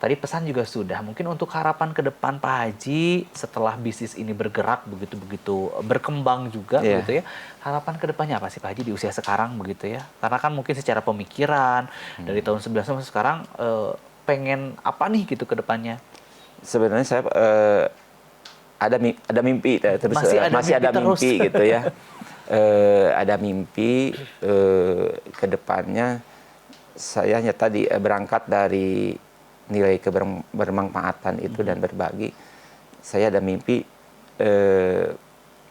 tadi pesan juga sudah. Mungkin untuk harapan ke depan Pak Haji setelah bisnis ini bergerak begitu-begitu berkembang juga begitu ya. Harapan ke depannya apa sih Pak Haji di usia sekarang begitu ya? Karena kan mungkin secara pemikiran dari tahun 19 sampai sekarang pengen apa nih gitu ke depannya? Sebenarnya saya ada mimpi terus masih ada mimpi gitu ya. Ada mimpi ke depannya. Saya hanya tadi berangkat dari nilai kebermanfaatan itu dan berbagi. Saya ada mimpi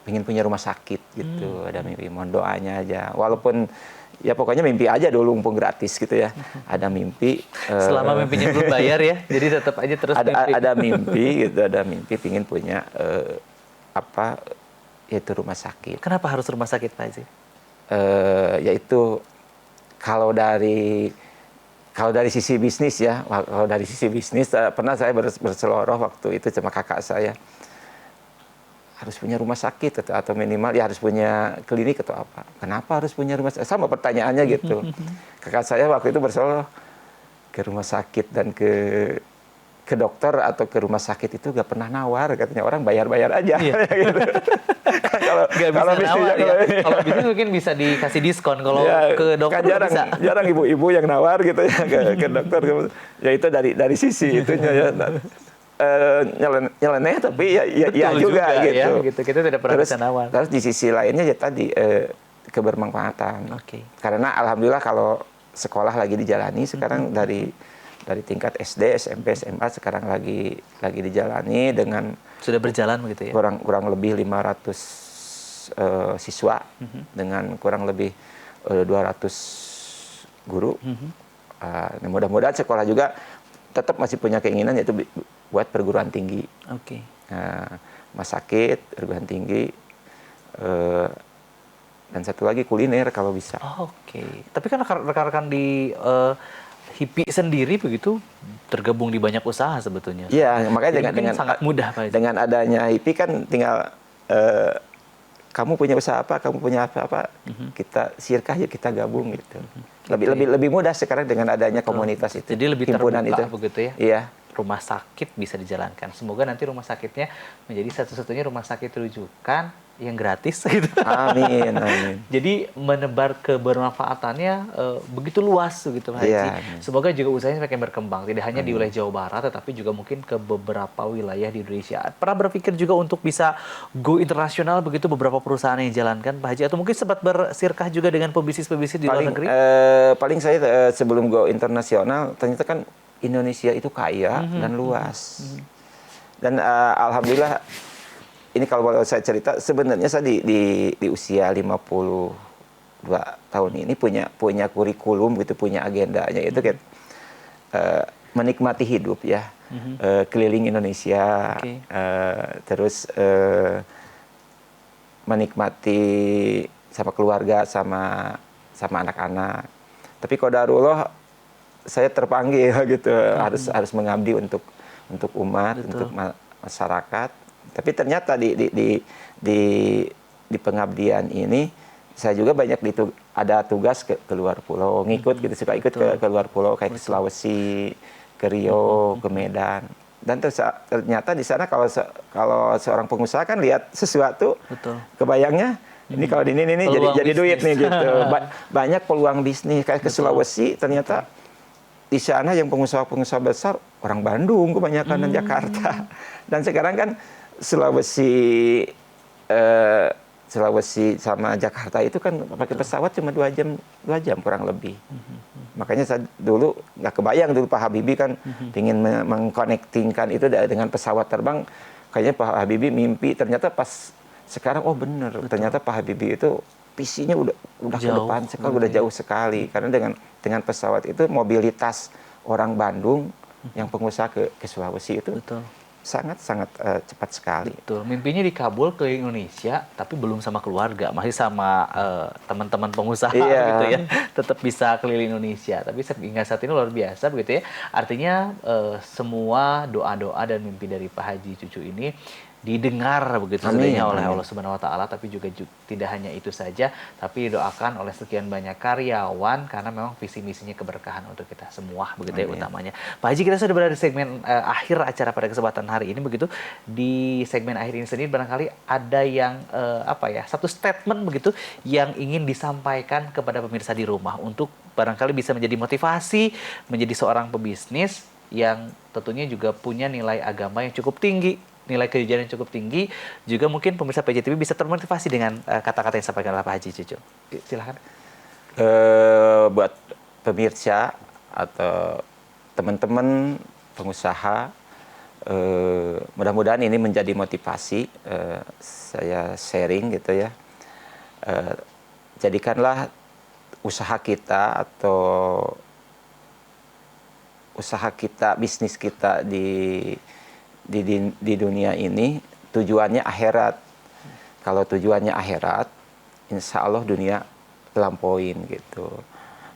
ingin punya rumah sakit gitu. Ada mimpi, mohon doanya aja. Walaupun ya pokoknya mimpi aja dulu, mumpung gratis gitu ya. Ada mimpi. Selama mimpinya belum bayar ya, jadi tetap aja terus mimpi. Ada mimpi gitu, ada mimpi ingin punya yaitu rumah sakit. Kenapa harus rumah sakit Pak Haji? Yaitu kalau dari sisi bisnis ya, kalau dari sisi bisnis pernah saya berseloroh waktu itu sama kakak saya, harus punya rumah sakit atau minimal ya harus punya klinik atau apa. Kenapa harus punya rumah sakit? Sama pertanyaannya gitu. Kakak saya waktu itu berseloroh ke rumah sakit dan ke dokter atau ke rumah sakit itu gak pernah nawar, katanya orang bayar-bayar aja. Iya. Gitu. Kalau nawar ya. Kalau bisnis mungkin bisa dikasih diskon, kalau ya, ke dokter kan jarang ibu-ibu yang nawar gitu ya ke dokter. Ya itu dari sisi itunya ya. Nyeleneh tapi ya juga gitu. Ya, gitu. Kita tidak pernah bisa nawar. Terus di sisi lainnya ya tadi kebermanfaatan. Karena alhamdulillah kalau sekolah lagi dijalani sekarang dari tingkat SD, SMP, SMA sekarang lagi dijalani dengan sudah berjalan begitu ya. Kurang lebih 500 siswa dengan kurang lebih 200 guru. Mudah-mudahan sekolah juga tetap masih punya keinginan yaitu buat perguruan tinggi. Rumah sakit, perguruan tinggi, dan satu lagi kuliner kalau bisa. Tapi kan rekan-rekan di HIPI sendiri begitu tergabung di banyak usaha sebetulnya. Iya, makanya dengan sangat mudah Pak. Dengan adanya HIPI kan tinggal kamu punya usaha apa, kamu punya apa-apa, kita sirkah ya kita gabung gitu. Lebih mudah sekarang dengan adanya komunitas itu. Jadi lebih terbuka itu begitu ya. Iya. Rumah sakit bisa dijalankan. Semoga nanti rumah sakitnya menjadi satu-satunya rumah sakit rujukan yang gratis gitu. Amin. Jadi menebar kebermanfaatannya begitu luas gitu Pak Haji. Semoga juga usahanya semakin berkembang, tidak hanya di wilayah Jawa Barat tetapi juga mungkin ke beberapa wilayah di Indonesia. Pernah berpikir juga untuk bisa go internasional begitu beberapa perusahaan yang dijalankan Pak Haji, atau mungkin sempat bersirkah juga dengan pebisnis-pebisnis di luar negeri? Paling saya sebelum go internasional ternyata kan Indonesia itu kaya dan luas. Dan alhamdulillah ini kalau boleh saya cerita, sebenarnya saya di usia 52 tahun ini punya kurikulum gitu, punya agendanya itu kan menikmati hidup ya. Keliling Indonesia, terus menikmati sama keluarga, sama anak-anak. Tapi qadarullah saya terpanggil gitu, harus mengabdi untuk umat, untuk masyarakat. Tapi ternyata di pengabdian ini saya juga banyak ada tugas ke luar pulau, ngikut gitu, suka ikut ke luar pulau kayak ke Sulawesi, ke Riau, ke Medan. Dan ternyata di sana kalau seorang pengusaha kan lihat sesuatu, kebayangnya ini kalau ini jadi duit nih gitu. Banyak peluang bisnis kayak ke Sulawesi, ternyata di sana yang pengusaha-pengusaha besar orang Bandung kebanyakan dan Jakarta. Dan sekarang kan Sulawesi sama Jakarta itu kan pakai pesawat cuma 2 jam kurang lebih. Makanya saya dulu nggak kebayang dulu Pak Habibie kan ingin mengkonektingkan itu dengan pesawat terbang. Kayaknya Pak Habibie mimpi, ternyata pas sekarang bener. Ternyata Pak Habibie itu visinya udah ke depan sekali, udah jauh sekali. Karena dengan pesawat itu mobilitas orang Bandung yang pengusaha ke Sulawesi itu sangat cepat sekali. Betul. Mimpinya dikabul ke Indonesia, tapi belum sama keluarga, masih sama teman-teman pengusaha gitu ya. Tetap bisa keliling Indonesia. Tapi hingga saat ini luar biasa begitu ya. Artinya semua doa-doa dan mimpi dari Pak Haji Cucu ini didengar begitu Amin, sebenarnya oleh amin. Allah Subhanahu wa taala, tapi juga tidak hanya itu saja, tapi didoakan oleh sekian banyak karyawan karena memang visi misinya keberkahan untuk kita semua begitu ya Amin. utamanya. Pak Haji, kita sudah berada di segmen akhir acara pada kesempatan hari ini begitu. Di segmen akhir ini sendiri barangkali ada yang satu statement begitu yang ingin disampaikan kepada pemirsa di rumah untuk barangkali bisa menjadi motivasi menjadi seorang pebisnis yang tentunya juga punya nilai agama yang cukup tinggi, nilai kejujuran yang cukup tinggi, juga mungkin pemirsa PJTV bisa termotivasi dengan kata-kata yang disampaikan oleh Pak Haji Cucu. Silahkan. Buat pemirsa atau teman-teman pengusaha, mudah-mudahan ini menjadi motivasi. Saya sharing gitu ya. Jadikanlah usaha kita atau bisnis kita di dunia ini tujuannya akhirat. Kalau tujuannya akhirat, insya Allah dunia lampauin gitu.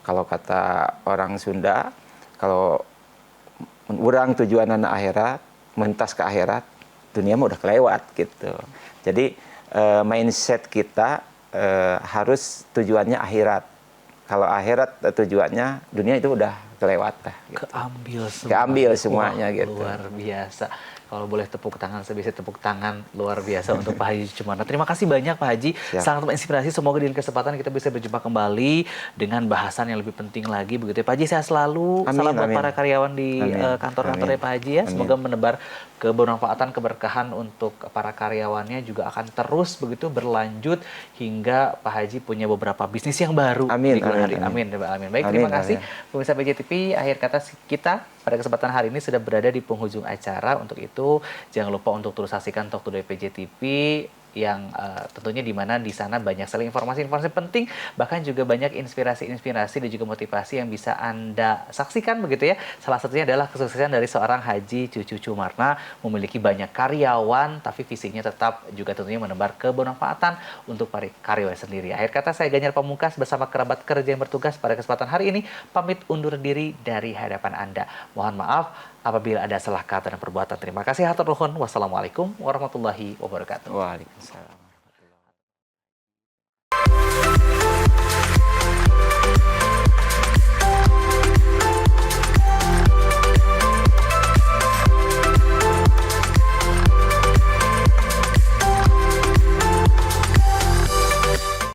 Kalau kata orang Sunda, kalau orang tujuan anak akhirat, mentas ke akhirat, dunia mah udah kelewat gitu. Jadi mindset kita harus tujuannya akhirat. Kalau akhirat tujuannya, dunia itu udah kelewat lah. Gitu. Keambil semuanya gitu. Luar biasa. Kalau boleh tepuk tangan, sebisa tepuk tangan luar biasa untuk Pak Haji Cumarno. Terima kasih banyak Pak Haji. Siap. Sangat menginspirasi. Semoga di kesempatan kita bisa berjumpa kembali dengan bahasan yang lebih penting lagi begitu ya. Pak Haji, sehat selalu. Amin, salam buat amin. para karyawan di kantor-kantornya Pak Haji ya. Semoga menebar kebermanfaatan, keberkahan untuk para karyawannya juga akan terus begitu berlanjut hingga Pak Haji punya beberapa bisnis yang baru di kemudian hari. Amin. Baik, terima kasih pemirsa PJTV. Akhir kata kita pada kesempatan hari ini sudah berada di penghujung acara. Untuk itu jangan lupa untuk terus saksikan Talk Today PJTV yang tentunya di mana di sana banyak sekali informasi-informasi penting, bahkan juga banyak inspirasi-inspirasi dan juga motivasi yang bisa Anda saksikan begitu ya. Salah satunya adalah kesuksesan dari seorang Haji Cucu Cumarno, memiliki banyak karyawan tapi visinya tetap juga tentunya menebar kebermanfaatan untuk para karyawan sendiri. Akhir kata saya Ganjar Pamungkas bersama kerabat kerja yang bertugas pada kesempatan hari ini pamit undur diri dari hadapan Anda. Mohon maaf apabila ada salah kata dan perbuatan. Terima kasih. Hatur nuhun. Wassalamualaikum warahmatullahi wabarakatuh. Waalaikumsalam.